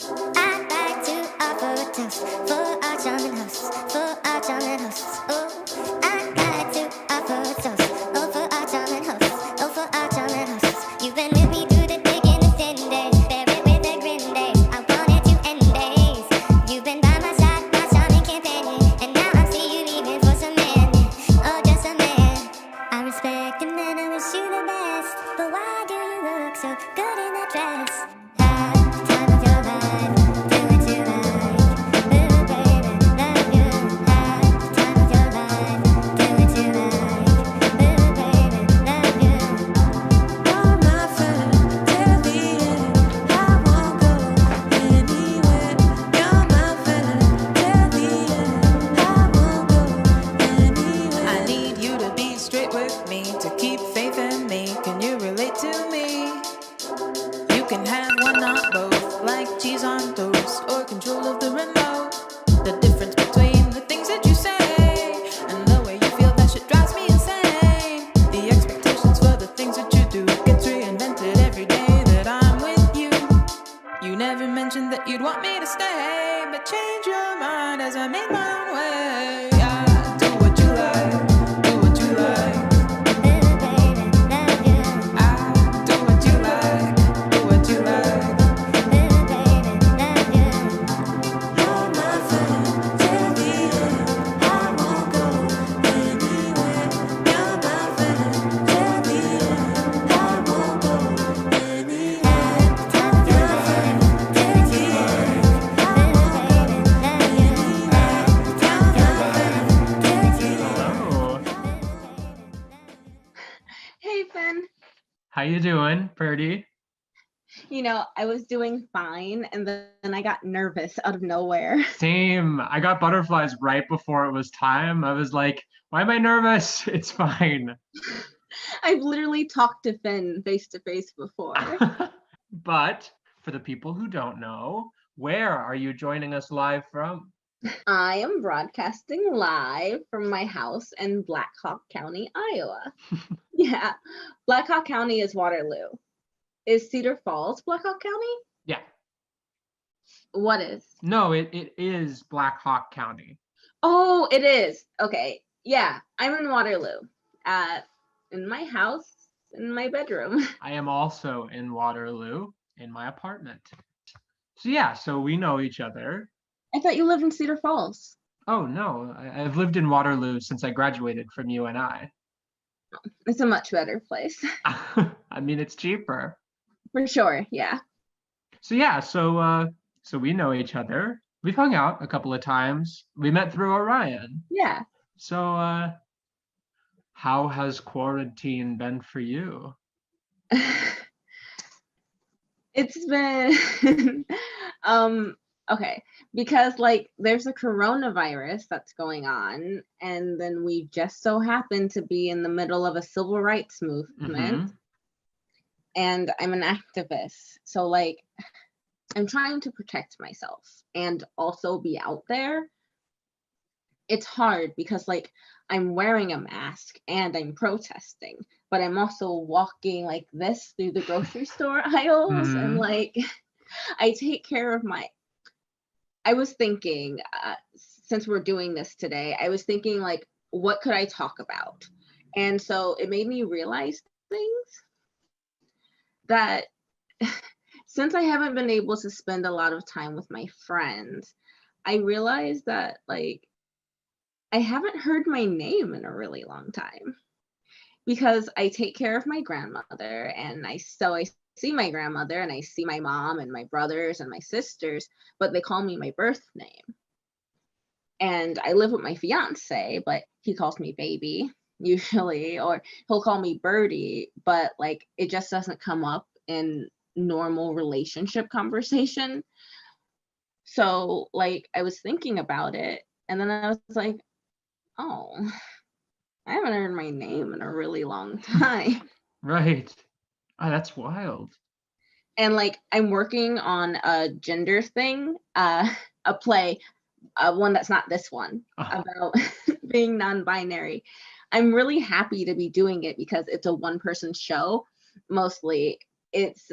I'd like to offer a toast for our charming hosts, for our charming hosts. Oh, I'd like to offer a toast, oh, for our charming hosts, oh, for our charming hosts. You've been with me through the thick and the thin days, bear it with a grin day. I wanted to end days. You've been by my side, my charming companion, and now I see you leaving for some man, oh, just a man. I respect him and I wish you the best, but why do you look so good in that dress? Time of your life, do what you like, ooh baby, love you. Time of your life, do what you like, ooh baby, love you. You're my friend till the end. I won't go anywhere. You're my friend till the end. I won't go anywhere. I need you to be straight with me, to keep faith in me. Can you relate to me? You can have one, not both, like cheese on toast or control of the remote. The difference between the things that you say and the way you feel, that shit drives me insane. The expectations for the things that you do gets reinvented every day that I'm with you. You never mentioned that you'd want me to stay, but change your mind as I made my own way. Yeah, do what you like, do what you like. Ooh baby, love you. Do what you like, do what you like. Ooh baby, love you. You're my friend till the end. I won't go anywhere. You're my friend till the end. I won't go anywhere. Time of your life, do what you like. Ooh baby, love you. Time of your life, do what you like. Hello. Hey, Ben. How you doing, Birdie? I was doing fine, and then I got nervous out of nowhere. Same. I got butterflies right before it was time. I was like, why am I nervous? It's fine. I've literally talked to Finn face to face before. But for the people who don't know, where are you joining us live from? I am broadcasting live from my house in Black Hawk County, Iowa. Yeah, Black Hawk County is Waterloo. Is Cedar Falls Black Hawk County? Yeah. What is? No, it is Black Hawk County. Oh, it is. Okay. Yeah, I'm in Waterloo. In my house, in my bedroom. I am also in Waterloo in my apartment. So yeah, so we know each other. I thought you lived in Cedar Falls. Oh no, I've lived in Waterloo since I graduated from UNI. It's a much better place. I mean, it's cheaper. For sure, yeah. So yeah, so we know each other. We've hung out a couple of times. We met through Orion. Yeah. So how has quarantine been for you? It's been okay, because there's a coronavirus that's going on, and then we just so happen to be in the middle of a civil rights movement. And I'm an activist, so I'm trying to protect myself and also be out there. It's hard because I'm wearing a mask and I'm protesting, but I'm also walking like this through the grocery store aisles, and I take care of I was thinking, since we're doing this today, I was thinking what could I talk about? And so it made me realize things that since I haven't been able to spend a lot of time with my friends, I realized that I haven't heard my name in a really long time, because I take care of my grandmother, and I see my grandmother and I see my mom and my brothers and my sisters, but they call me my birth name. And I live with my fiance, but he calls me baby usually, or he'll call me Birdie, but it just doesn't come up in normal relationship conversation. So I was thinking about it, and then I was like, oh, I haven't heard my name in a really long time. Right. Oh, that's wild. And I'm working on a gender thing, a play, one that's not this one, about being non-binary. I'm really happy to be doing it because it's a one-person show mostly. it's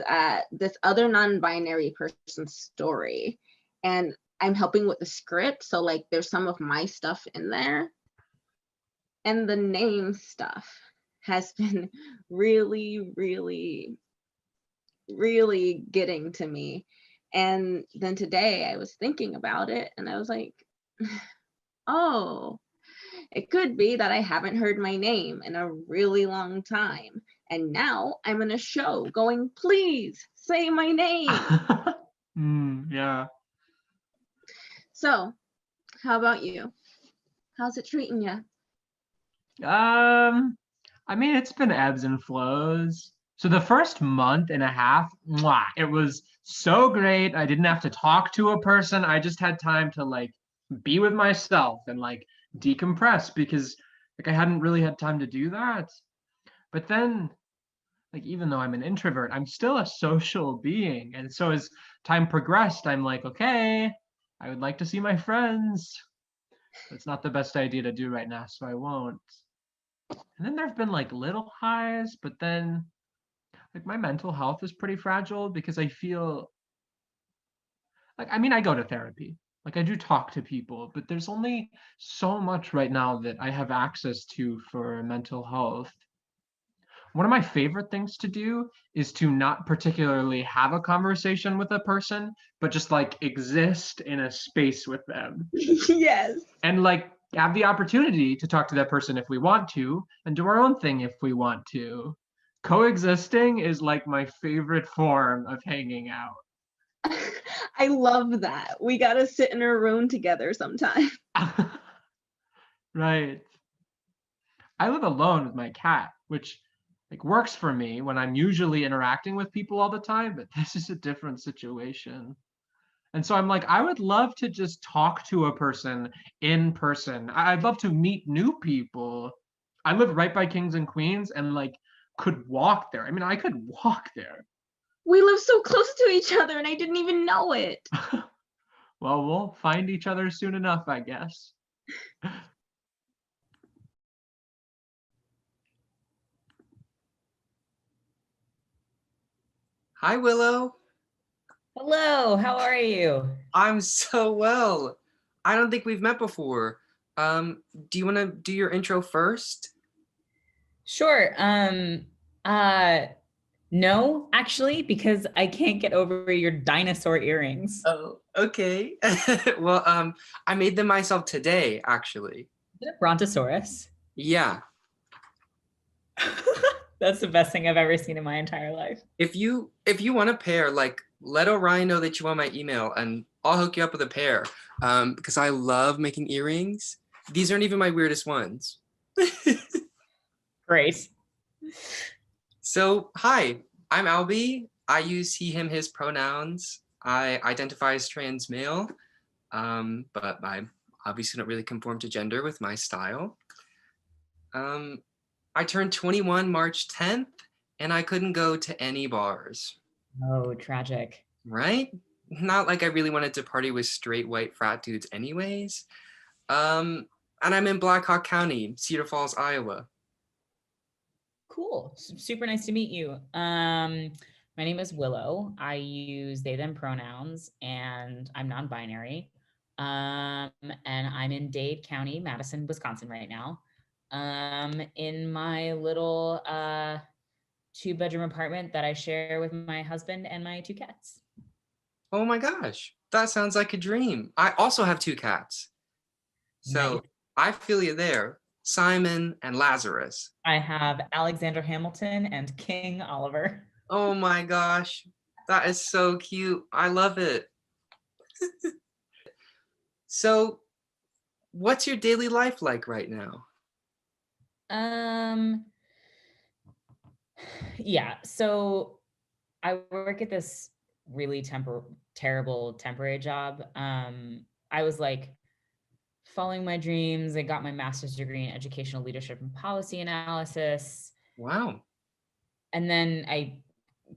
this other non-binary person's story, and I'm helping with the script, so like there's some of my stuff in there, and the name stuff has been really, really, really getting to me. And then today I was thinking about it and I was like, oh, it could be that I haven't heard my name in a really long time. And now I'm in a show going, please say my name. Yeah. So, how about you? How's it treating you? I mean, it's been ebbs and flows. So the first month and a half, mwah, it was so great. I didn't have to talk to a person. I just had time to like be with myself and like decompress because like I hadn't really had time to do that. But then, like, even though I'm an introvert, I'm still a social being. And so as time progressed, I'm like, okay, I would like to see my friends. It's not the best idea to do right now, so I won't. And then there've been like little highs, but then like my mental health is pretty fragile because I feel like, I mean, I go to therapy. Like I do talk to people, but there's only so much right now that I have access to for mental health. One of my favorite things to do is to not particularly have a conversation with a person, but just like exist in a space with them Yes. and like have the opportunity to talk to that person if we want to and do our own thing if we want to. Coexisting is like my favorite form of hanging out. I love that. We gotta sit in a room together sometime. Right. I live alone with my cat, which like works for me when I'm usually interacting with people all the time, but this is a different situation. And so I'm like, I would love to just talk to a person in person. I'd love to meet new people. I live right by Kings and Queens and like could walk there. I mean, I could walk there. We live so close to each other and I didn't even know it. Well, we'll find each other soon enough, I guess. Hi, Willow. Hello, how are you? I'm so well. I don't think we've met before. Do you want to do your intro first? Sure. No, actually, because I can't get over your dinosaur earrings. Oh, okay. Well, I made them myself today, actually. Is it a Brontosaurus? Yeah. That's the best thing I've ever seen in my entire life. If you want a pair, like let Orion know that you want my email and I'll hook you up with a pair. Because I love making earrings. These aren't even my weirdest ones. Great. So, hi, I'm Albie. I use he, him, his pronouns. I identify as trans male, but I obviously don't really conform to gender with my style. I turned 21 March 10th, and I couldn't go to any bars. Oh, tragic. Right? Not like I really wanted to party with straight white frat dudes anyways. And I'm in Black Hawk County, Cedar Falls, Iowa. Cool. Super nice to meet you. My name is Willow. I use they, them pronouns, and I'm non-binary. And I'm in Dade County, Madison, Wisconsin right now. In my little 2-bedroom apartment that I share with my husband and my 2 cats. Oh my gosh, that sounds like a dream. I also have 2 cats. So Nice. I feel you there. Simon and Lazarus. I have Alexander Hamilton and King Oliver. Oh my gosh, that is so cute. I love it. So, what's your daily life like right now? Yeah, so I work at this really terrible temporary job. I was like following my dreams. I got my master's degree in educational leadership and policy analysis. Wow. And then I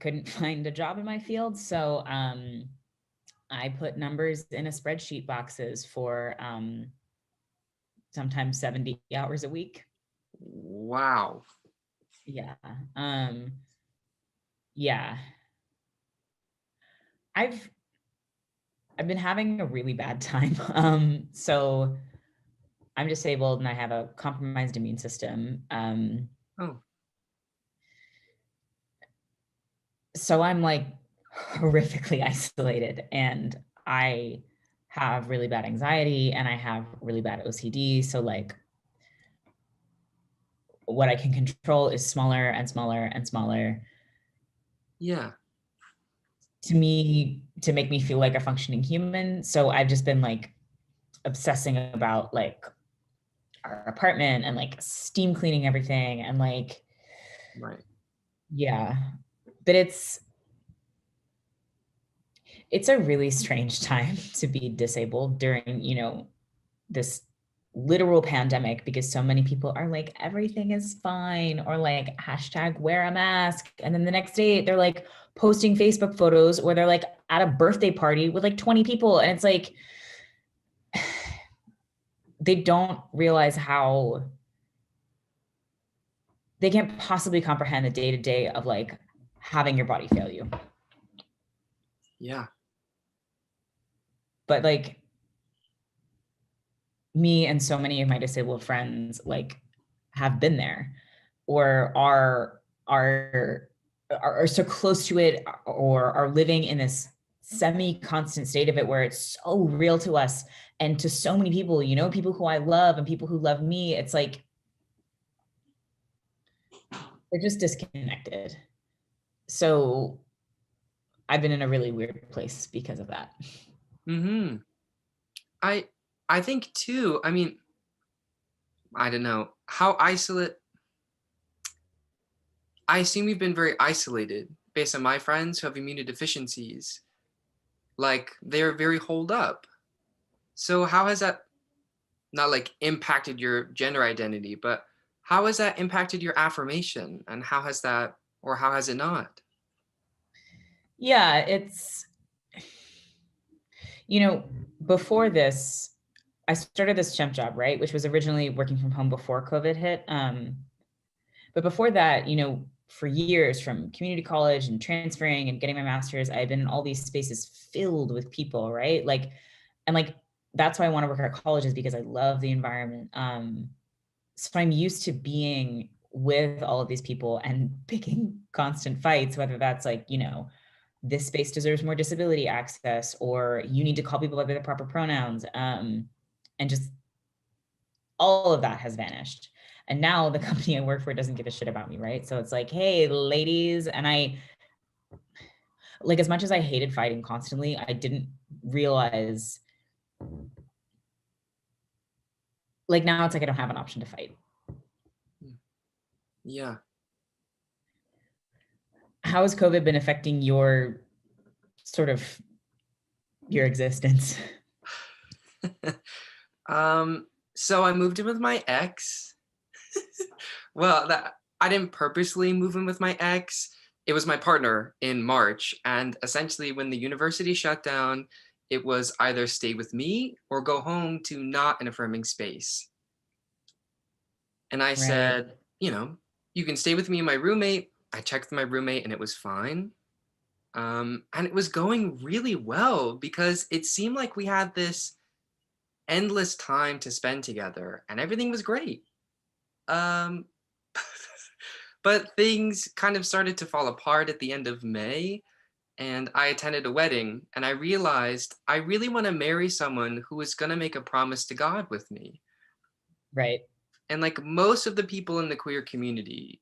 couldn't find a job in my field. So I put numbers in a spreadsheet boxes for sometimes 70 hours a week. Wow. Yeah. Yeah. I've been having a really bad time. So I'm disabled and I have a compromised immune system. Oh, So I'm like horrifically isolated, and I have really bad anxiety and I have really bad OCD. So like what I can control is smaller and smaller and smaller yeah. to make me feel like a functioning human. So I've just been like obsessing about like our apartment and like steam cleaning everything and like, Right. yeah. But it's a really strange time to be disabled during, this literal pandemic, because so many people are like, everything is fine, or like hashtag wear a mask. And then the next day they're like posting Facebook photos where they're like at a birthday party with like 20 people. And it's like, they don't realize how they can't possibly comprehend the day to day of like having your body fail you. Yeah. But like me and so many of my disabled friends like have been there, or are so close to it, or are living in this semi-constant state of it where it's so real to us and to so many people, people who I love and people who love me. It's like they're just disconnected. So I've been in a really weird place because of that. Mm-hmm. I think too, I mean, I don't know how I assume you've been very isolated based on my friends who have immunodeficiencies. Like they're very holed up. So how has that not like impacted your gender identity, but how has that impacted your affirmation? And how has that, or how has it not? Yeah, it's, before this, I started this temp job, right? Which was originally working from home before COVID hit. But before that, for years, from community college and transferring and getting my master's, I've been in all these spaces filled with people, right? Like, and like, that's why I want to work at colleges, because I love the environment. So I'm used to being with all of these people and picking constant fights, whether that's like, this space deserves more disability access, or you need to call people by their proper pronouns. And just all of that has vanished. And now the company I work for doesn't give a shit about me, right? So it's like, hey, ladies, and I, like, as much as I hated fighting constantly, I didn't realize, like, now it's like I don't have an option to fight. Yeah. How has COVID been affecting your sort of your existence? So I moved in with my ex. Well, that I didn't purposely move in with my ex. It was my partner in March. And essentially, when the university shut down, it was either stay with me or go home to not an affirming space. And I Right. said, you can stay with me and my roommate. I checked with my roommate and it was fine. And it was going really well because it seemed like we had this endless time to spend together and everything was great. Um, but things kind of started to fall apart at the end of May, and I attended a wedding, and I realized I really want to marry someone who is going to make a promise to God with me. Right. And like most of the people in the queer community,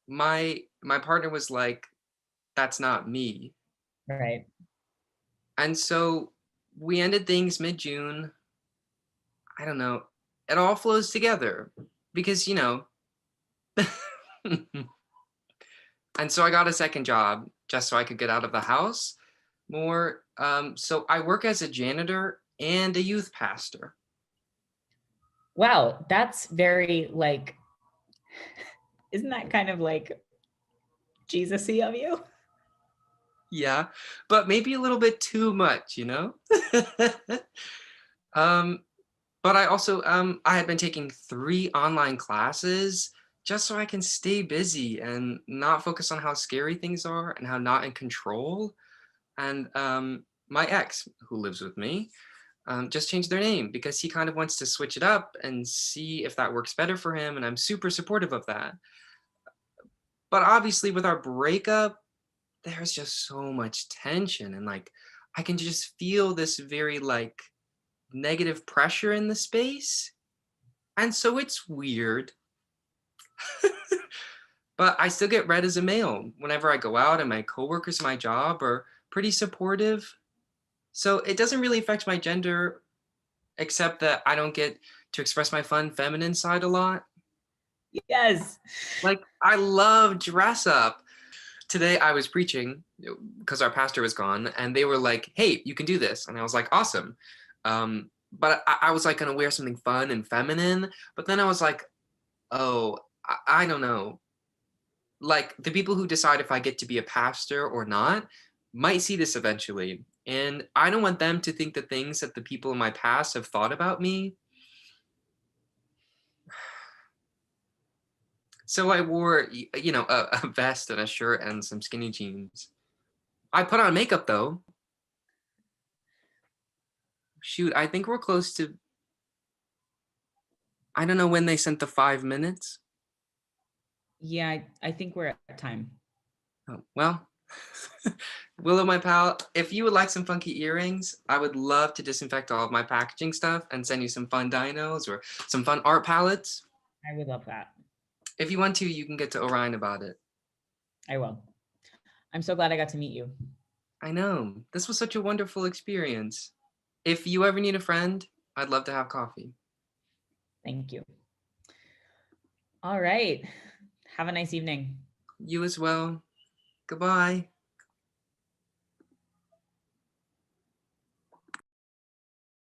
my partner was like, that's not me. Right. And so we ended things mid-June. I don't know. It all flows together because, and so I got a second job just so I could get out of the house more. So I work as a janitor and a youth pastor. Wow, that's very like, isn't that kind of like Jesus-y of you? Yeah, but maybe a little bit too much, But I also I had been taking 3 online classes just so I can stay busy and not focus on how scary things are and how not in control. And my ex, who lives with me, just changed their name because he kind of wants to switch it up and see if that works better for him. And I'm super supportive of that. But obviously, with our breakup, there's just so much tension. And like, I can just feel this very like negative pressure in the space. And so it's weird. But I still get read as a male whenever I go out, and my coworkers at my job are pretty supportive. So it doesn't really affect my gender, except that I don't get to express my fun feminine side a lot. Yes. Like, I love dress up. Today I was preaching because our pastor was gone, and they were like, hey, you can do this. And I was like, awesome. But I was like going to wear something fun and feminine. But then I was like, oh, I don't know. Like, the people who decide if I get to be a pastor or not might see this eventually. And I don't want them to think the things that the people in my past have thought about me. So I wore, you know, a vest and a shirt and some skinny jeans. I put on makeup though. Shoot, I think we're close to, I don't know when they sent the 5 minutes. Yeah, I think we're at time. Oh, well, Willow, my pal, if you would like some funky earrings, I would love to disinfect all of my packaging stuff and send you some fun dinos or some fun art palettes. I would love that. If you want to, you can get to Orion about it. I will. I'm so glad I got to meet you. I know. This was such a wonderful experience. If you ever need a friend, I'd love to have coffee. Thank you. All right. Have a nice evening. You as well. Goodbye.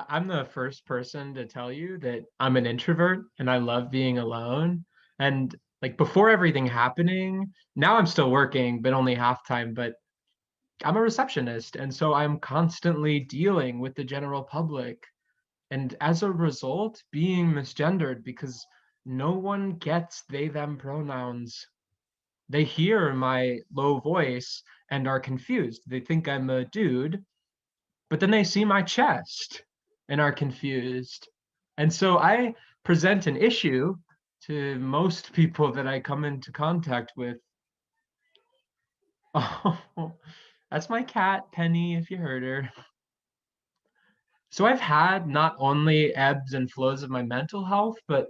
I'm the first person to tell you that I'm an introvert and I love being alone. And like before everything happening, now I'm still working, but only half time, but I'm a receptionist. And so I'm constantly dealing with the general public. And as a result, being misgendered because no one gets they, them pronouns. They hear my low voice and are confused. They think I'm a dude, but then they see my chest and are confused. And so I present an issue to most people that I come into contact with. Oh, that's my cat, Penny, if you heard her. So I've had not only ebbs and flows of my mental health, but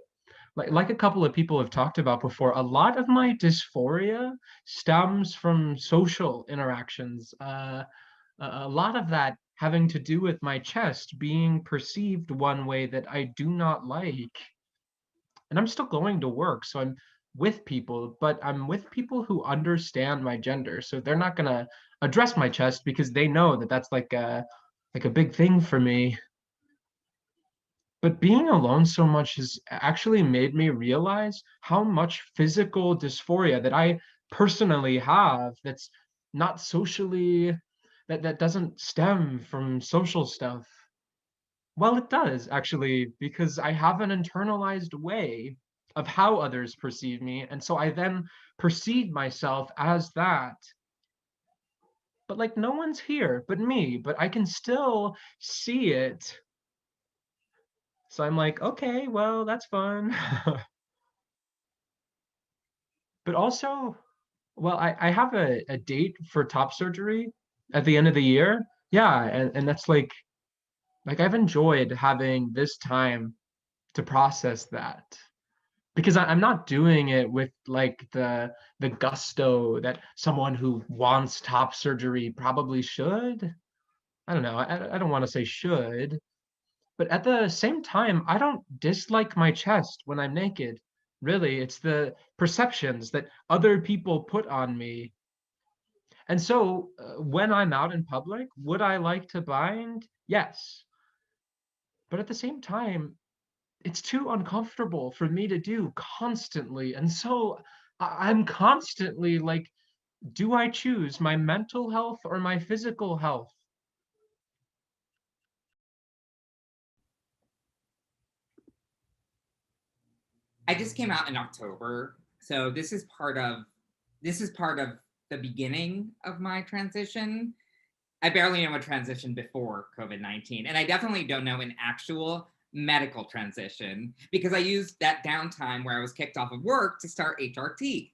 like a couple of people have talked about before, a lot of my dysphoria stems from social interactions. A lot of that having to do with my chest being perceived one way that I do not like. And I'm still going to work, so I'm with people, but I'm with people who understand my gender. So they're not going to address my chest because they know that that's like a big thing for me. But being alone so much has actually made me realize how much physical dysphoria that I personally have that's not socially that doesn't stem from social stuff. Well, it does actually, because I have an internalized way of how others perceive me, and so I then perceive myself as that. But like no one's here but me, but I can still see it. So I'm like, okay, well, that's fun. But also, well, I have a date for top surgery at the end of the year. Yeah, and that's like I've enjoyed having this time to process that because I'm not doing it with like the gusto that someone who wants top surgery probably should. I don't know. I don't want to say should, but at the same time, I don't dislike my chest when I'm naked. Really, it's the perceptions that other people put on me. And so, when I'm out in public, would I like to bind? Yes. But at the same time, it's too uncomfortable for me to do constantly. And so I'm constantly like, do I choose my mental health or my physical health? I just came out in October, so this is part of the beginning of my transition. I barely know a transition before COVID-19, and I definitely don't know an actual medical transition because I used that downtime where I was kicked off of work to start HRT.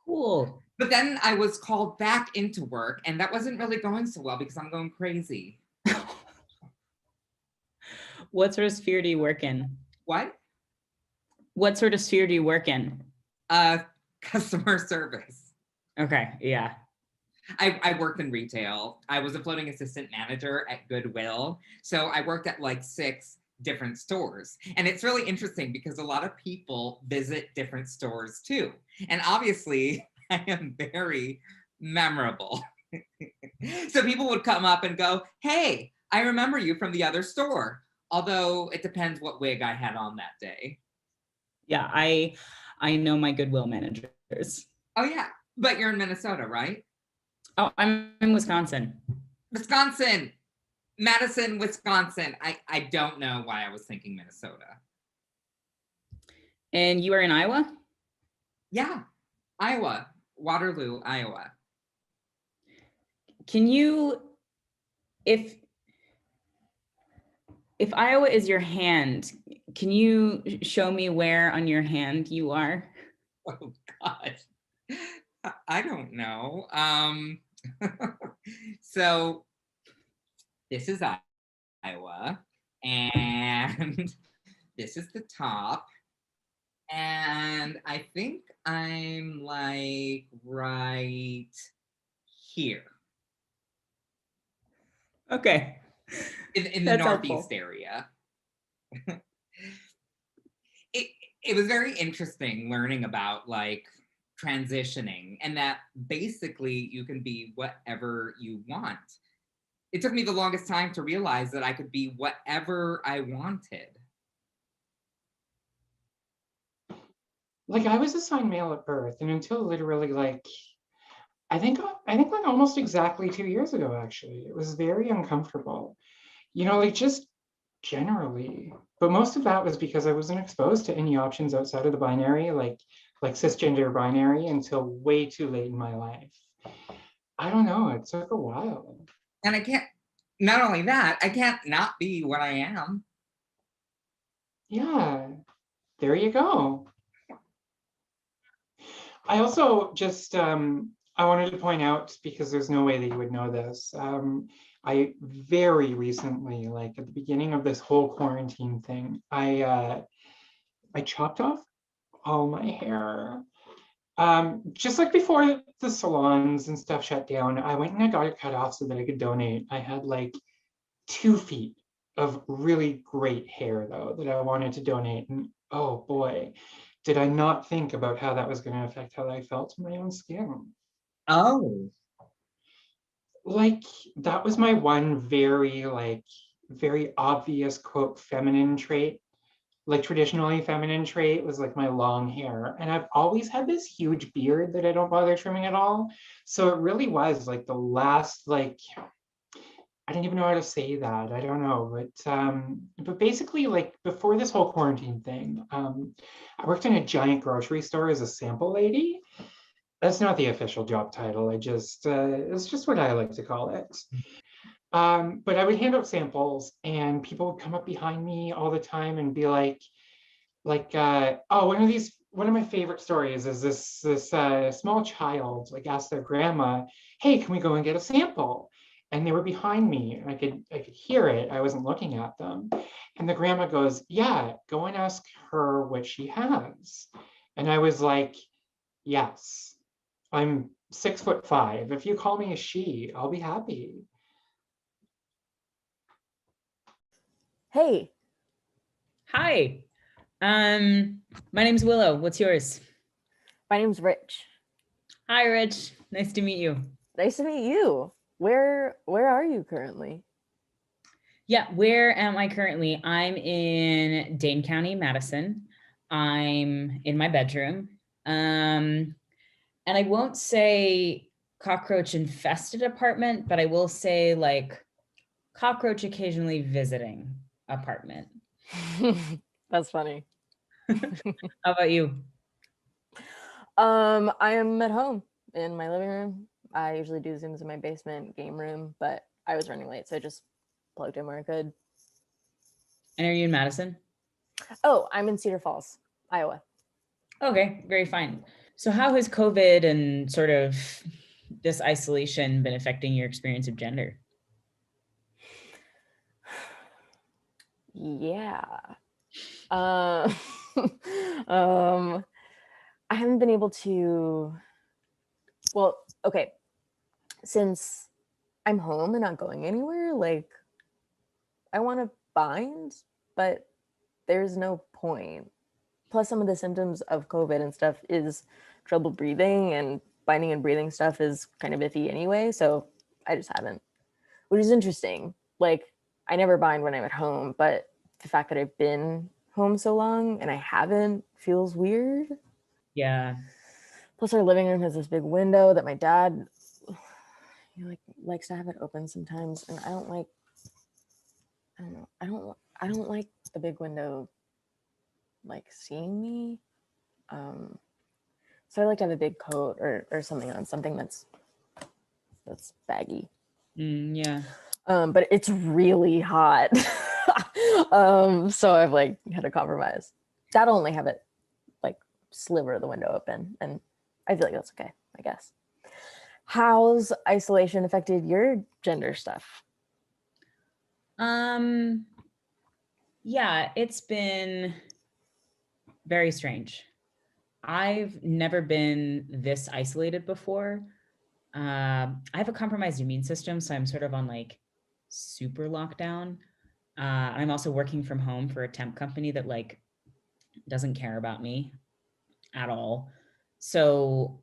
Cool. But then I was called back into work, and that wasn't really going so well because I'm going crazy. What sort of sphere do you work in? What? What sort of sphere do you work in? Customer service. Okay, yeah. I worked in retail. I was a floating assistant manager at Goodwill. So I worked at like 6 different stores. And it's really interesting because a lot of people visit different stores too. And obviously, I am very memorable. So people would come up and go, hey, I remember you from the other store. Although it depends what wig I had on that day. Yeah, I know my Goodwill managers. Oh yeah, but you're in Minnesota, right? Oh, I'm in Wisconsin. Wisconsin, Madison, Wisconsin. I don't know why I was thinking Minnesota. And you are in Iowa? Yeah, Iowa, Waterloo, Iowa. Can you, if Iowa is your hand, can you show me where on your hand you are? Oh God, I don't know. So this is Iowa, and this is the top, and I think I'm like right here. Okay. In the That's Northeast helpful. area. It was very interesting learning about like transitioning and that basically you can be whatever you want. It took me the longest time to realize that I could be whatever I wanted. Like I was assigned male at birth, and until literally like I think like almost exactly 2 years ago, actually, it was very uncomfortable. Like just generally. But most of that was because I wasn't exposed to any options outside of the binary, like cisgender binary, until way too late in my life. I don't know. It took a while. And I can't, not only that, I can't not be what I am. Yeah, there you go. I also just I wanted to point out, because there's no way that you would know this. I very recently, like at the beginning of this whole quarantine thing, I chopped off all my hair. Just like before the salons and stuff shut down, I went and I got it cut off so that I could donate. I had like 2 feet of really great hair though that I wanted to donate. And oh boy, did I not think about how that was going to affect how I felt in my own skin. Oh. Like that was my one very obvious quote feminine trait. Like traditionally feminine trait was like my long hair. And I've always had this huge beard that I don't bother trimming at all. So it really was like the last, like, I didn't even know how to say that. I don't know. But basically like before this whole quarantine thing, I worked in a giant grocery store as a sample lady. That's not the official job title. It's just what I like to call it. But I would hand out samples and people would come up behind me all the time and be like, oh, one of my favorite stories is this small child like asked their grandma, hey, can we go and get a sample? And they were behind me and I could hear it. I wasn't looking at them. And the grandma goes, yeah, go and ask her what she has. And I was like, yes, I'm 6'5". If you call me a she, I'll be happy. Hey. Hi. My name's Willow. What's yours? My name's Rich. Hi, Rich. Nice to meet you. Nice to meet you. Where are you currently? Yeah, where am I currently? I'm in Dane County, Madison. I'm in my bedroom. And I won't say cockroach infested apartment, but I will say like cockroach occasionally visiting apartment. That's funny. How about you? I am at home in my living room. I usually do Zooms in my basement game room, but I was running late, so I just plugged in where I could. And are you in Madison? Oh, I'm in Cedar Falls, Iowa. Okay, very fine. So how has COVID and sort of this isolation been affecting your experience of gender? Yeah. Uh, um, I haven't been able to. Well, okay. Since I'm home and not going anywhere, like I want to bind, but there's no point. Plus, some of the symptoms of COVID and stuff is trouble breathing, and binding and breathing stuff is kind of iffy anyway. So I just haven't, which is interesting. Like, I never bind when I'm at home, but the fact that I've been home so long and I haven't feels weird. Yeah. Plus, our living room has this big window that my dad likes to have it open sometimes, and I don't like. I don't know. I don't like the big window like seeing me. So I like to have a big coat or something on, something that's baggy. Yeah. But it's really hot. So I've like had to compromise. That'll only have it like sliver of the window open, and I feel like that's okay, I guess. How's isolation affected your gender stuff? Yeah, it's been very strange. I've never been this isolated before. I have a compromised immune system, so I'm sort of on like super lockdown. I'm also working from home for a temp company that like doesn't care about me at all. So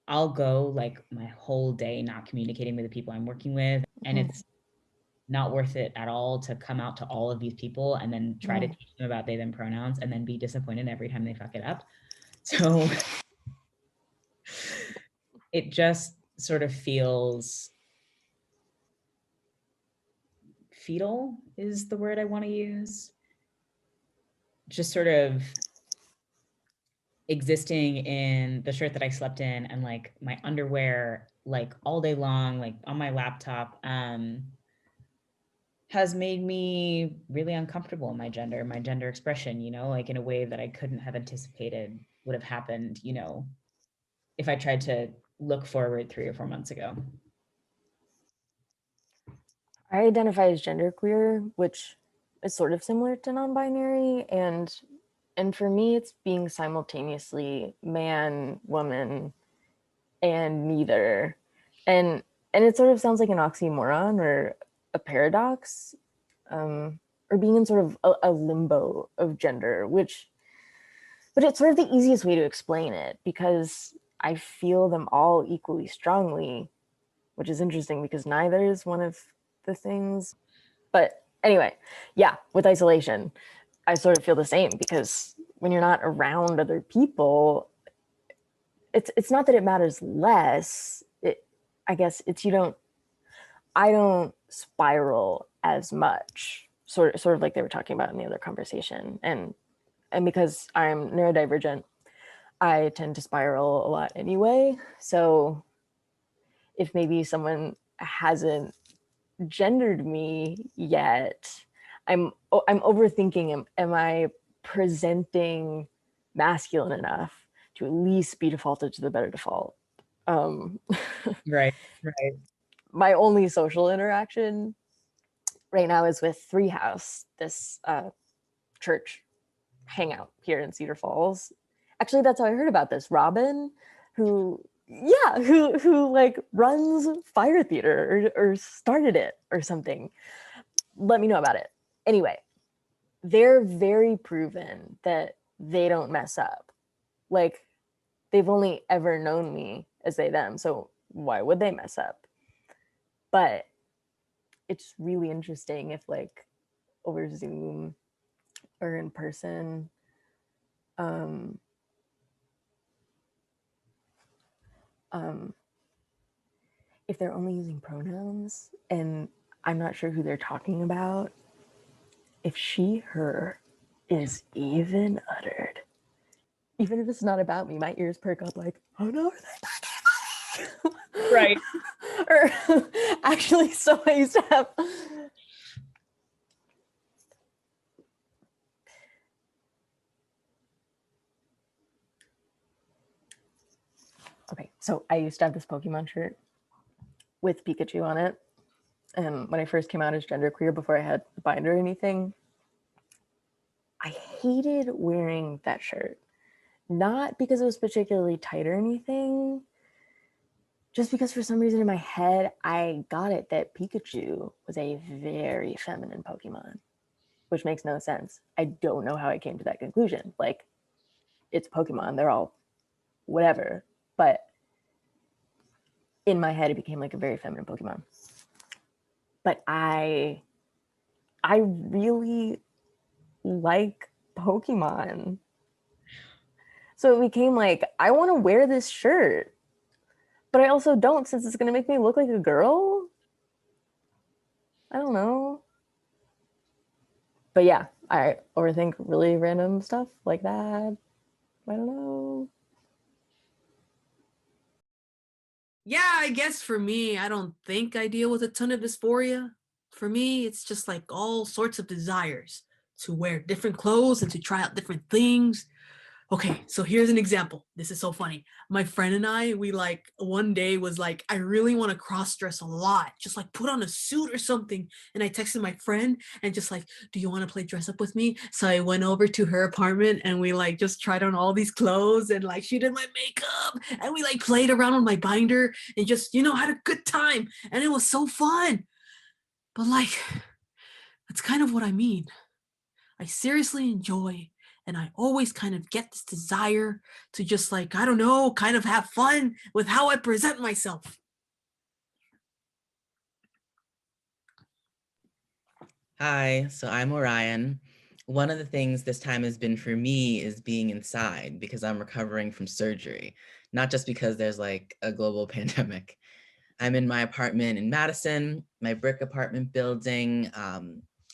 I'll go like my whole day not communicating with the people I'm working with, and it's not worth it at all to come out to all of these people and then try to teach them about they them pronouns and then be disappointed every time they fuck it up. So it just sort of feels fetal is the word I want to use. Just sort of existing in the shirt that I slept in and like my underwear like all day long, like on my laptop, has made me really uncomfortable in my gender expression, you know, like in a way that I couldn't have anticipated would have happened, you know, if I tried to look forward 3 or 4 months ago. I identify as genderqueer, which is sort of similar to non-binary, and for me it's being simultaneously man, woman, and neither. And it sort of sounds like an oxymoron or a paradox, or being in sort of a limbo of gender, but it's sort of the easiest way to explain it because I feel them all equally strongly, which is interesting because neither is one of the things. But anyway, yeah, with isolation, I sort of feel the same because when you're not around other people, it's not that it matters less. I guess it's I don't spiral as much, sort of like they were talking about in the other conversation. And because I'm neurodivergent, I tend to spiral a lot anyway. So if maybe someone hasn't gendered me yet, I'm overthinking, am I presenting masculine enough to at least be defaulted to the better default? Right. My only social interaction right now is with Three House, this church hangout here in Cedar Falls. Actually, that's how I heard about this. Robin, who like runs fire theater or started it or something, let me know about it. Anyway, they're very proven that they don't mess up. Like, they've only ever known me as they them, so why would they mess up? But it's really interesting if like over Zoom or in person, if they're only using pronouns and I'm not sure who they're talking about, if she, her is even uttered, even if it's not about me, my ears perk up like, oh no, are they talking about Right. Or actually, so I used to have. Okay, so I used to have this Pokemon shirt with Pikachu on it. And when I first came out as genderqueer, before I had the binder or anything, I hated wearing that shirt. Not because it was particularly tight or anything, just because for some reason in my head, I got it that Pikachu was a very feminine Pokemon, which makes no sense. I don't know how I came to that conclusion. Like, it's Pokemon, they're all whatever. But in my head, it became like a very feminine Pokemon. But I really like Pokemon. So it became like, I want to wear this shirt, but I also don't, since it's going to make me look like a girl. I don't know. But yeah, I overthink really random stuff like that. I don't know. Yeah, I guess for me, I don't think I deal with a ton of dysphoria. For me, it's just like all sorts of desires to wear different clothes and to try out different things. Okay, so here's an example. This is so funny. My friend and I, we like one day was like, I really want to cross dress a lot. Just like put on a suit or something. And I texted my friend and just like, do you want to play dress up with me? So I went over to her apartment and we like just tried on all these clothes and like she did my makeup and we like played around with my binder and just, had a good time. And it was so fun. But like, that's kind of what I mean. I seriously enjoy, and I always kind of get this desire to just like, I don't know, kind of have fun with how I present myself. Hi, so I'm Orion. One of the things this time has been for me is being inside because I'm recovering from surgery, not just because there's like a global pandemic. I'm in my apartment in Madison, my brick apartment building,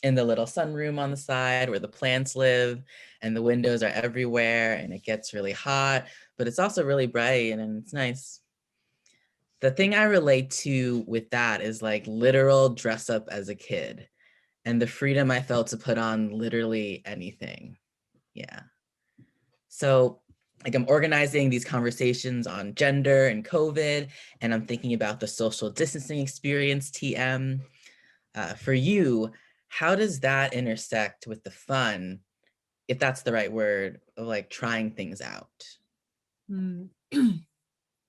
in the little sunroom on the side where the plants live, and the windows are everywhere, and it gets really hot, but it's also really bright and it's nice. The thing I relate to with that is like literal dress up as a kid and the freedom I felt to put on literally anything. Yeah. So like I'm organizing these conversations on gender and COVID, and I'm thinking about the social distancing experience, TM. For you, how does that intersect with the fun, if that's the right word, of like trying things out?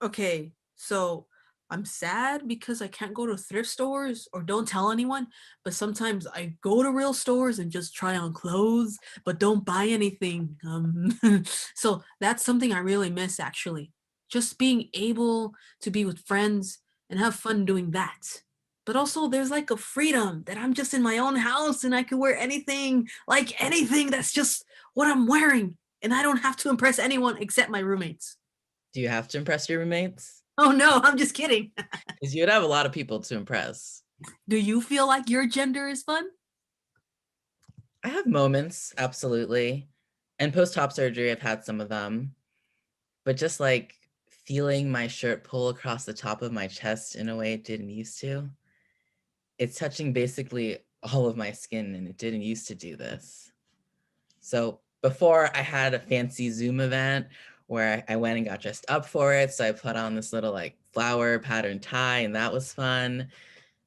Okay, so I'm sad because I can't go to thrift stores or don't tell anyone, but sometimes I go to real stores and just try on clothes, but don't buy anything. So that's something I really miss actually. Just being able to be with friends and have fun doing that. But also there's like a freedom that I'm just in my own house and I can wear anything, like anything that's just what I'm wearing. And I don't have to impress anyone except my roommates. Do you have to impress your roommates? Oh no, I'm just kidding. Because you'd have a lot of people to impress. Do you feel like your gender is fun? I have moments, absolutely. And post-op surgery, I've had some of them. But just like feeling my shirt pull across the top of my chest in a way it didn't used to. It's touching basically all of my skin, and it didn't used to do this. So before I had a fancy Zoom event where I went and got dressed up for it. So I put on this little like flower pattern tie, and that was fun.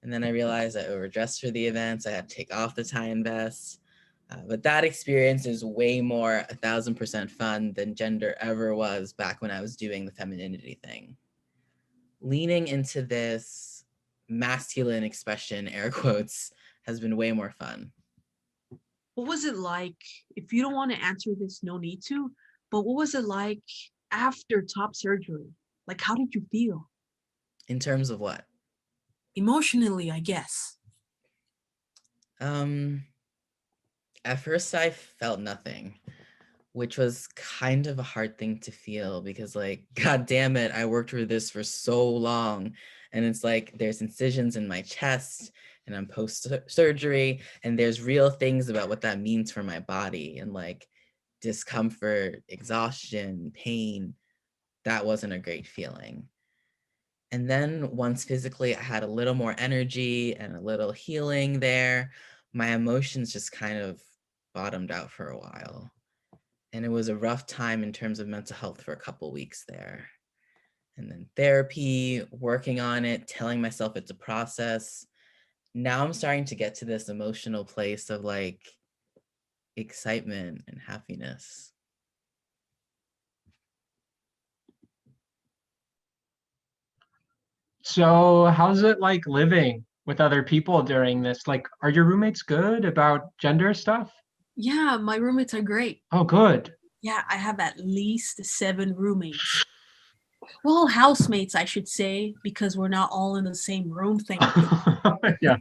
And then I realized I overdressed for the event, so I had to take off the tie and vest. But that experience is way more 1,000% fun than gender ever was back when I was doing the femininity thing. Leaning into this masculine expression, air quotes, has been way more fun. What was it like, if you don't want to answer this, no need to, but what was it like after top surgery? Like, how did you feel? In terms of what? Emotionally, I guess. At first I felt nothing, which was kind of a hard thing to feel because like, God damn it, I worked for this for so long. And it's like, there's incisions in my chest and I'm post-surgery and there's real things about what that means for my body and like discomfort, exhaustion, pain. That wasn't a great feeling. And then once physically I had a little more energy and a little healing there, my emotions just kind of bottomed out for a while. And it was a rough time in terms of mental health for a couple weeks there. And then therapy, working on it, telling myself it's a process. Now I'm starting to get to this emotional place of like excitement and happiness. So how's it like living with other people during this? Like, are your roommates good about gender stuff? Yeah, my roommates are great. Oh, good. Yeah, I have at least 7 roommates. Well, housemates, I should say, because we're not all in the same room, thank you. Yeah.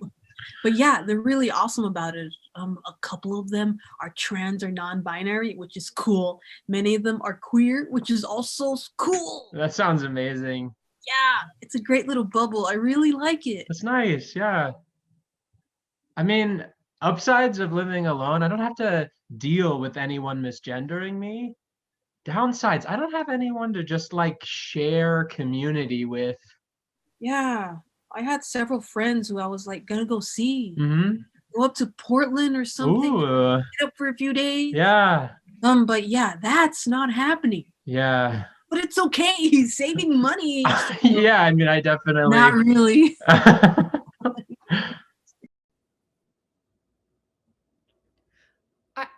But yeah, they're really awesome about it. A couple of them are trans or non-binary, which is cool. Many of them are queer, which is also cool. That sounds amazing. Yeah, it's a great little bubble. I really like it. That's nice. Yeah. I mean, upsides of living alone, I don't have to deal with anyone misgendering me. Downsides, I don't have anyone to just like share community with. Yeah, I had several friends who I was like gonna go see. Mm-hmm. Go up to Portland or something, Ooh, get up for a few days. yeah, But yeah, that's not happening. yeah. But it's okay. He's saving money. Yeah, I mean, I definitely. Not really.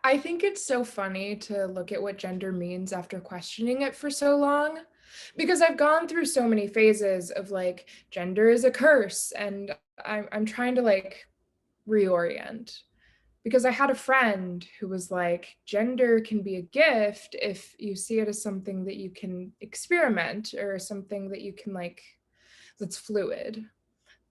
I think it's so funny to look at what gender means after questioning it for so long, because I've gone through so many phases of like gender is a curse, and I'm trying to like reorient. Because I had a friend who was like, gender can be a gift if you see it as something that you can experiment or something that you can like, that's fluid,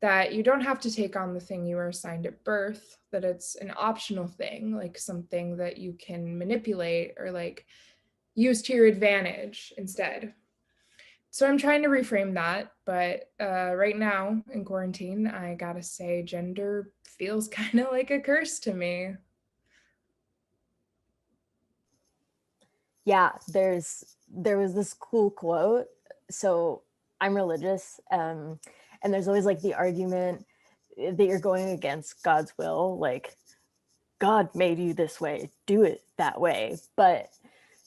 that you don't have to take on the thing you were assigned at birth, that it's an optional thing, like something that you can manipulate or like use to your advantage instead. So I'm trying to reframe that, but right now in quarantine, I gotta say gender feels kind of like a curse to me. Yeah, there was this cool quote. So I'm religious, and there's always like the argument that you're going against God's will, like God made you this way, do it that way. But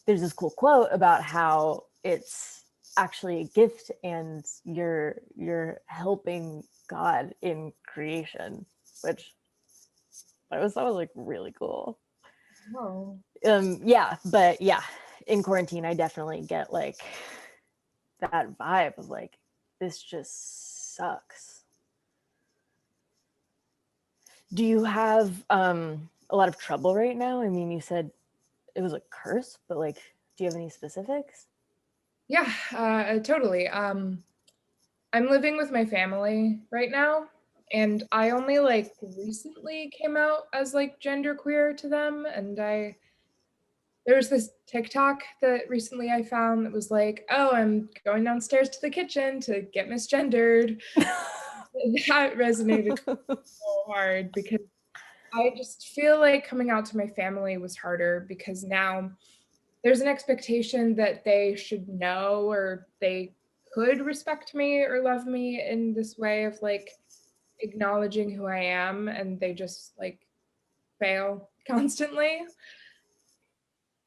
there's this cool quote about how it's actually a gift and you're helping God in creation, which that was like really cool. Oh. Yeah, but yeah, in quarantine I definitely get like that vibe of like this just sucks. Do you have a lot of trouble right now? I mean, you said it was a curse, but like, do you have any specifics? Yeah, totally. I'm living with my family right now, and I only like recently came out as like genderqueer to them, and there was this TikTok that recently I found that was like, oh, I'm going downstairs to the kitchen to get misgendered. That resonated so hard because I just feel like coming out to my family was harder because now there's an expectation that they should know or they could respect me or love me in this way of like acknowledging who I am, and they just like fail constantly.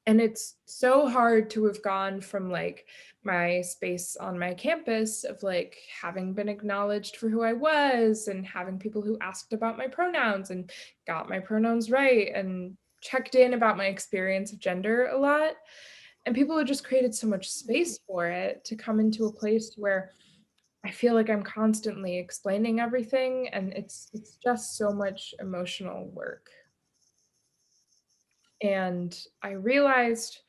And it's so hard to have gone from like my space on my campus of like having been acknowledged for who I was and having people who asked about my pronouns and got my pronouns right and checked in about my experience of gender a lot. And people have just created so much space for it to come into a place where I feel like I'm constantly explaining everything, and it's just so much emotional work. And I realized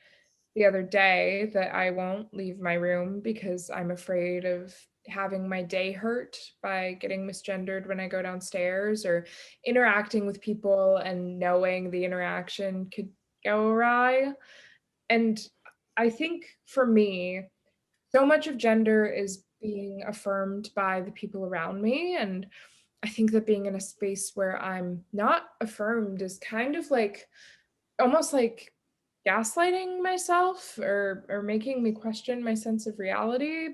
the other day that I won't leave my room because I'm afraid of having my day hurt by getting misgendered when I go downstairs or interacting with people and knowing the interaction could go awry. And I think for me, so much of gender is being affirmed by the people around me. And I think that being in a space where I'm not affirmed is kind of like almost like gaslighting myself or making me question my sense of reality.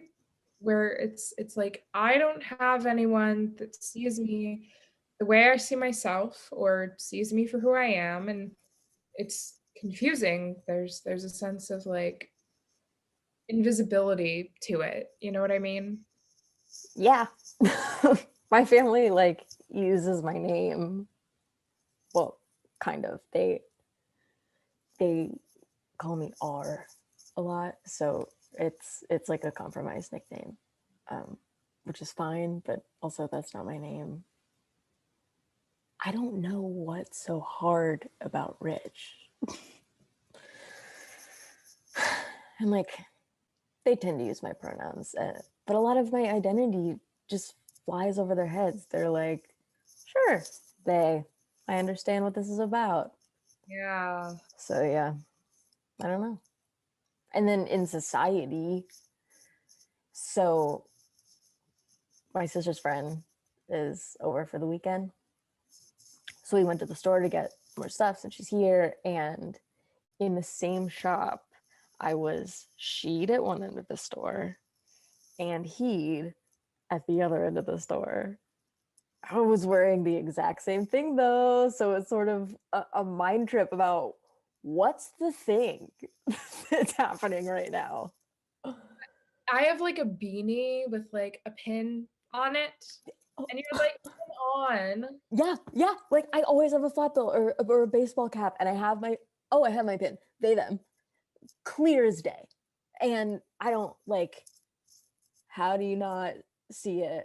where it's like I don't have anyone that sees me the way I see myself or sees me for who I am, and it's confusing. There's a sense of like invisibility to it. You know what I mean? Yeah. My family like uses my name. Well, kind of. They call me R a lot, so it's like a compromised nickname, which is fine, but also that's not my name. I don't know what's so hard about Rich. And like, they tend to use my pronouns, but a lot of my identity just flies over their heads. They're like, sure, I understand what this is about. Yeah. So yeah, I don't know. And then in society, so my sister's friend is over for the weekend. So we went to the store to get more stuff since she's here. And in the same shop, I was she'd at one end of the store and he'd at the other end of the store. I was wearing the exact same thing though. So it's sort of a mind trip about what's the thing that's happening right now. I have like a beanie with like a pin on it, and you're like, come on. Yeah. Like I always have a flat bill or a baseball cap, and I have my pin. They them, clear as day, and I don't like. How do you not see it?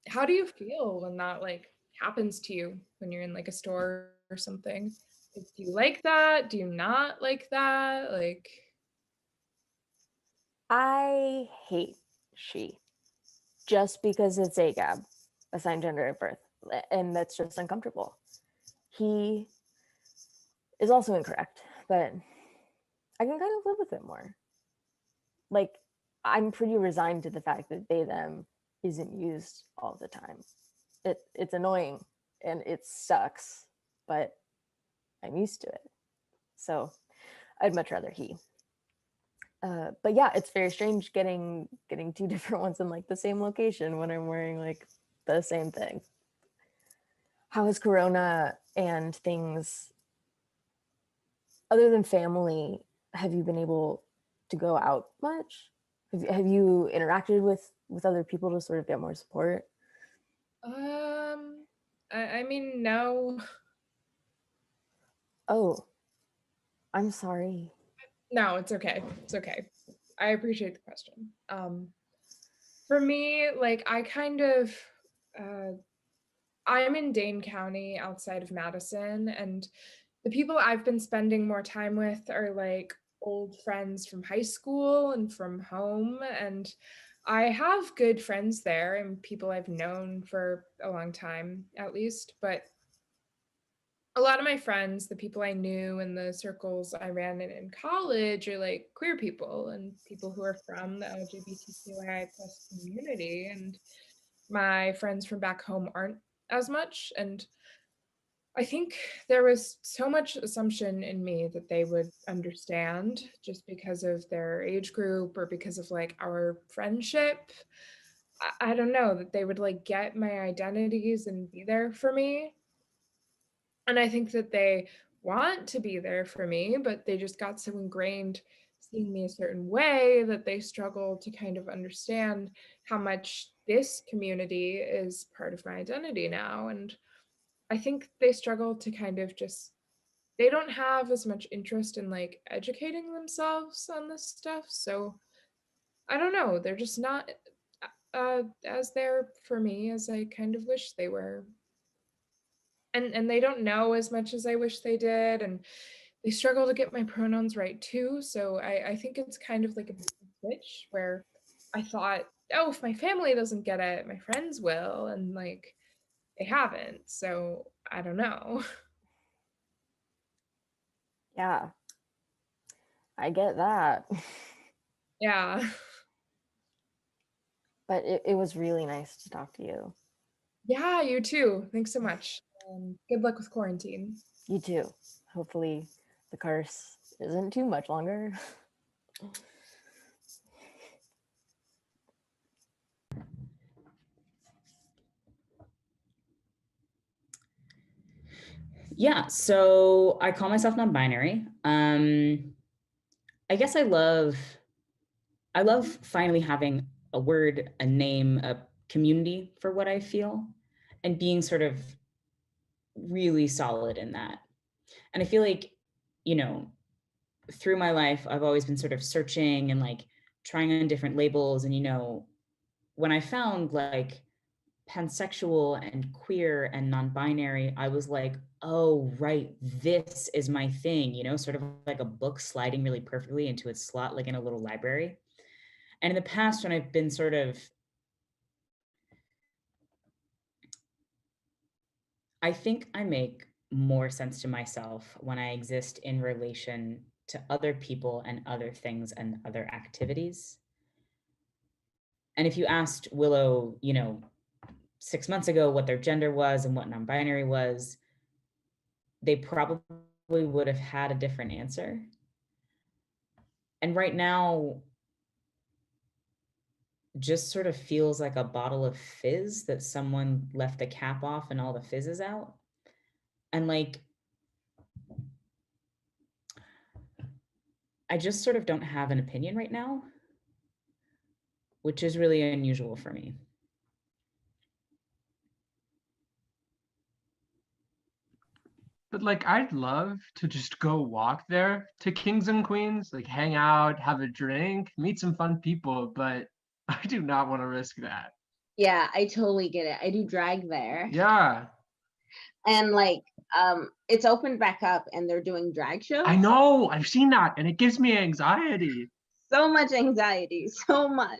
How do you feel when that like happens to you when you're in like a store or something? Like, do you like that? Do you not like that? Like, I hate she, just because it's AGAB, assigned gender at birth, and that's just uncomfortable. He is also incorrect, but I can kind of live with it more. Like, I'm pretty resigned to the fact that they them isn't used all the time. It's annoying and it sucks, but I'm used to it. So I'd much rather he. But yeah, it's very strange getting two different ones in like the same location when I'm wearing like the same thing. How has Corona and things other than family? Have you been able to go out much? Have you interacted with other people to sort of get more support? I mean, no. Oh, I'm sorry. No, it's okay. It's okay. I appreciate the question. For me, like I kind of I'm in Dane County outside of Madison, and the people I've been spending more time with are like old friends from high school and from home, and I have good friends there and people I've known for a long time at least, but a lot of my friends, the people I knew in the circles I ran in college, are like queer people and people who are from the LGBTQIA plus community. And my friends from back home aren't as much. And I think there was so much assumption in me that they would understand just because of their age group or because of like our friendship. I don't know, that they would like get my identities and be there for me. And I think that they want to be there for me, but they just got so ingrained seeing me a certain way that they struggle to kind of understand how much this community is part of my identity now. And I think they struggle to kind of just, they don't have as much interest in like educating themselves on this stuff. So I don't know, they're just not as there for me as I kind of wish they were. And they don't know as much as I wish they did, and they struggle to get my pronouns right too. So I think it's kind of like a switch where I thought, oh, if my family doesn't get it, my friends will, and like they haven't. So I don't know. Yeah, I get that. Yeah. But it was really nice to talk to you. Yeah, you too. Thanks so much. Good luck with quarantine. You too. Hopefully the curse isn't too much longer. Yeah, so I call myself non-binary. I guess I love finally having a word, a name, a community for what I feel, and being sort of really solid in that. And I feel like, you know, through my life, I've always been sort of searching and like trying on different labels. And, when I found like pansexual and queer and non-binary, I was like, oh, right, this is my thing, sort of like a book sliding really perfectly into its slot, like in a little library. And in the past, when I've been sort of, I think I make more sense to myself when I exist in relation to other people and other things and other activities. And if you asked Willow, 6 months ago what their gender was and what non-binary was, they probably would have had a different answer. And right now, just sort of feels like a bottle of fizz that someone left the cap off and all the fizz is out. And like, I just sort of don't have an opinion right now, which is really unusual for me. But like, I'd love to just go walk there to Kings and Queens, like hang out, have a drink, meet some fun people, but I do not want to risk that. Yeah, I totally get it. I do drag there. Yeah, And like it's opened back up and they're doing drag shows. I know, I've seen that, and it gives me anxiety. So much anxiety, so much.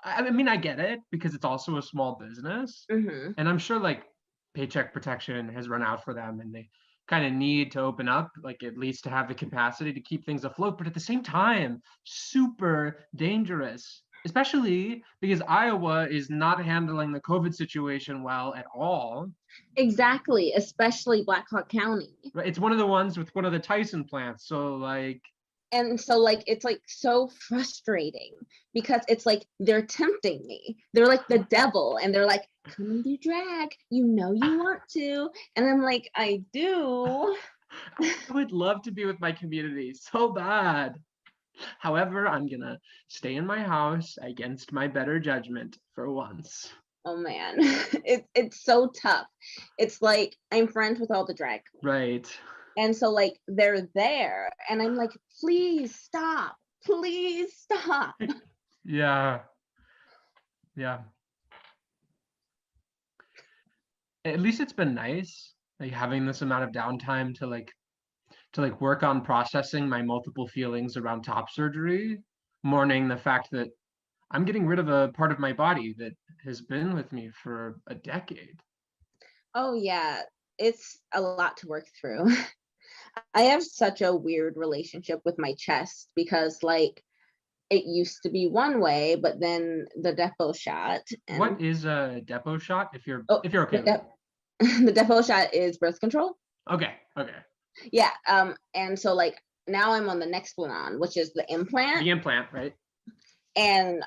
I mean, I get it because it's also a small business, Mhm. and I'm sure like paycheck protection has run out for them, and they kind of need to open up, like at least to have the capacity to keep things afloat. But at the same time, super dangerous, especially because Iowa is not handling the COVID situation well at all. Exactly, especially Black Hawk County. Right? It's one of the ones with one of the Tyson plants. So like, And so like it's like so frustrating because it's like they're tempting me. They're like the devil and they're like, come and do drag. You want to. And I'm like, I do. I would love to be with my community so bad. However, I'm gonna stay in my house against my better judgment for once. Oh man, it's so tough. It's like I'm friends with all the drag queens. Right. And so like they're there and I'm like, please stop. Please stop. Yeah. Yeah. At least it's been nice, like having this amount of downtime to work on processing my multiple feelings around top surgery, mourning the fact that I'm getting rid of a part of my body that has been with me for a decade. Oh yeah, it's a lot to work through. I have such a weird relationship with my chest because like it used to be one way, but then the depot shot. And What is a depot shot if you're oh, okay with it? the depot shot is birth control. Okay. Yeah. And so like now I'm on the next one on, which is the implant. The implant, right? And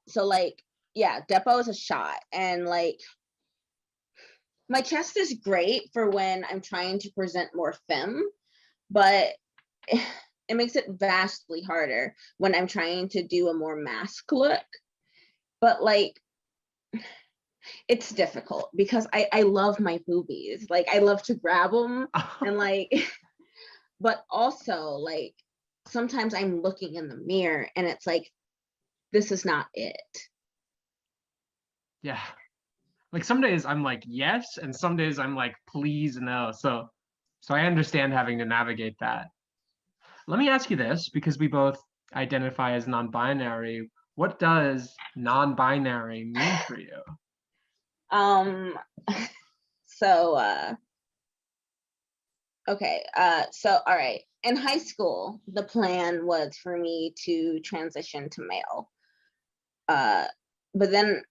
so like yeah, depot is a shot. And like my chest is great for when I'm trying to present more femme, but it makes it vastly harder when I'm trying to do a more mask look. But like it's difficult because I love my boobies. Like I love to grab them and like, but also like sometimes I'm looking in the mirror and it's like, this is not it. Yeah. Like some days I'm like, yes, and some days I'm like, please no. So I understand having to navigate that. Let me ask you this, because we both identify as non-binary. What does non-binary mean for you? So okay, so all right. In high school, the plan was for me to transition to male. But then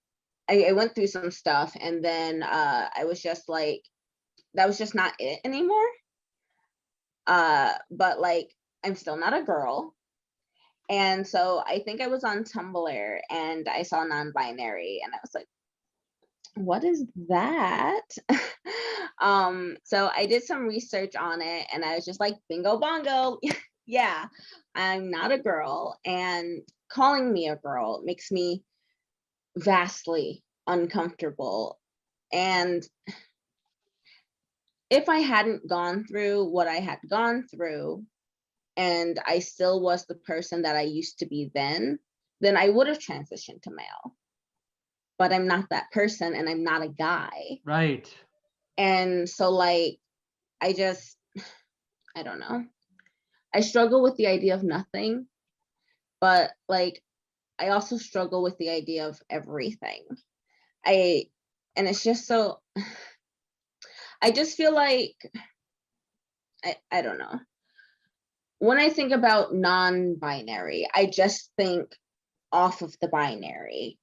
I went through some stuff and then I was just like, that was just not it anymore. But like, I'm still not a girl. And so I think I was on Tumblr and I saw non-binary and I was like, what is that? So I did some research on it and I was just like, bingo bongo. Yeah, I'm not a girl, and calling me a girl makes me vastly uncomfortable. And if I hadn't gone through what I had gone through and I still was the person that I used to be then I would have transitioned to male. But I'm not that person and I'm not a guy. Right. And so like, I don't know. I struggle with the idea of nothing, but like, I also struggle with the idea of everything. And it's just so, I just feel like, I don't know. When I think about non-binary, I just think off of the binary.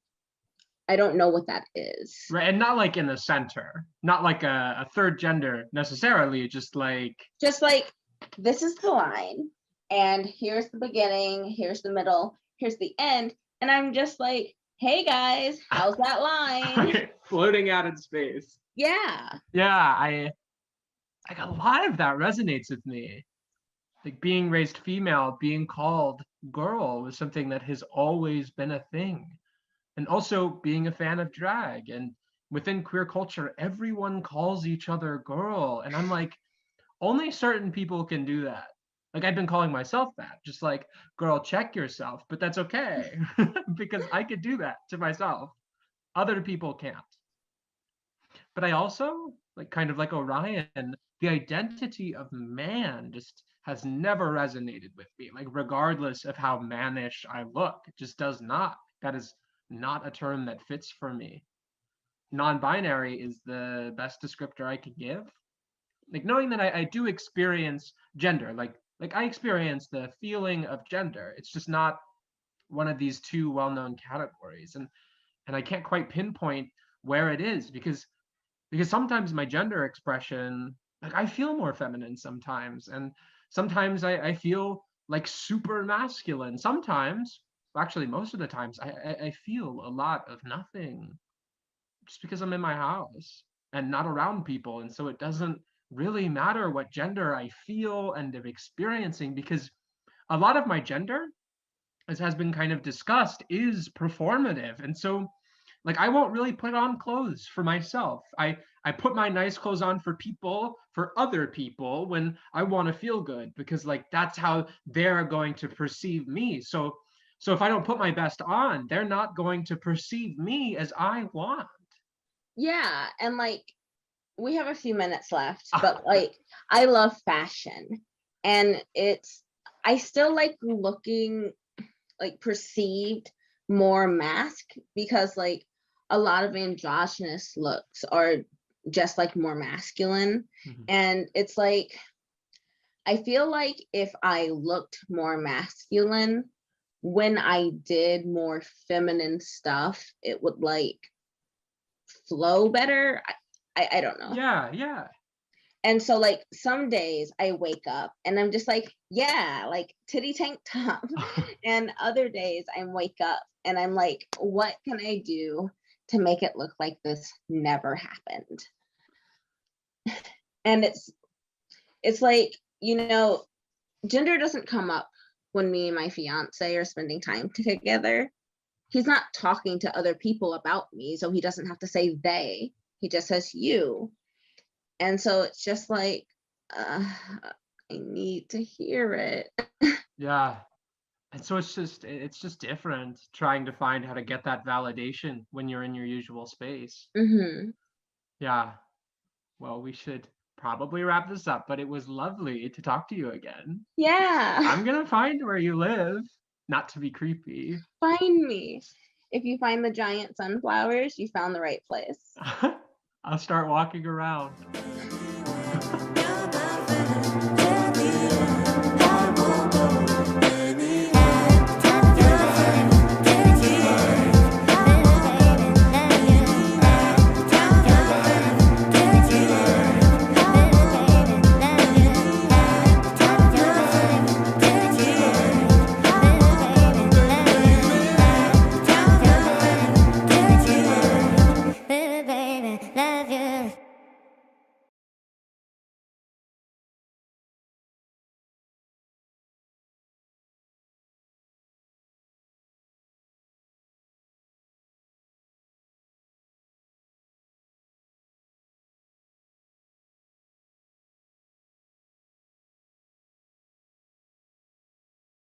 I don't know what that is. Right. And not like in the center, not like a third gender necessarily, just like this is the line, and here's the beginning, here's the middle, here's the end. And I'm just like, hey guys, how's that line? floating out in space. Yeah. Yeah, I like a lot of that resonates with me. Like being raised female, being called girl was something that has always been a thing. And also being a fan of drag, and within queer culture, everyone calls each other girl. And I'm like, only certain people can do that. Like I've been calling myself that, just like, girl, check yourself, but that's okay because I could do that to myself. Other people can't. But I also, like kind of like Orion, the identity of man just has never resonated with me. Like regardless of how mannish I look, it just does not. That is not a term that fits for me. Non-binary is the best descriptor I could give. Like knowing that I do experience gender, like I experience the feeling of gender. It's just not one of these two well-known categories. And I can't quite pinpoint where it is because sometimes my gender expression, like I feel more feminine sometimes, and sometimes I feel like super masculine. Sometimes, actually most of the times, I feel a lot of nothing just because I'm in my house and not around people. And so it doesn't really matter what gender I feel and am experiencing, because a lot of my gender, as has been kind of discussed, is performative. And so like I won't really put on clothes for myself. I put my nice clothes on for people, for other people, when I want to feel good, because like that's how they're going to perceive me. So if I don't put my best on, they're not going to perceive me as I want. Yeah, and like, we have a few minutes left, but like, I love fashion, and I still like looking like perceived more mask, because like a lot of androgynous looks are just like more masculine. And it's like, I feel like if I looked more masculine when I did more feminine stuff, it would like flow better. I don't know. Yeah. And so like some days I wake up and I'm just like, yeah, like titty tank top. And other days I wake up and I'm like, what can I do to make it look like this never happened? And it's like, gender doesn't come up when me and my fiance are spending time together. He's not talking to other people about me, so he doesn't have to say they. He just says you. And so it's just like, I need to hear it. Yeah. And so it's just different trying to find how to get that validation when you're in your usual space. Yeah. Well, we should probably wrap this up, but it was lovely to talk to you again. Yeah. I'm gonna find where you live, not to be creepy. Find me. If you find the giant sunflowers, you found the right place. I'll start walking around.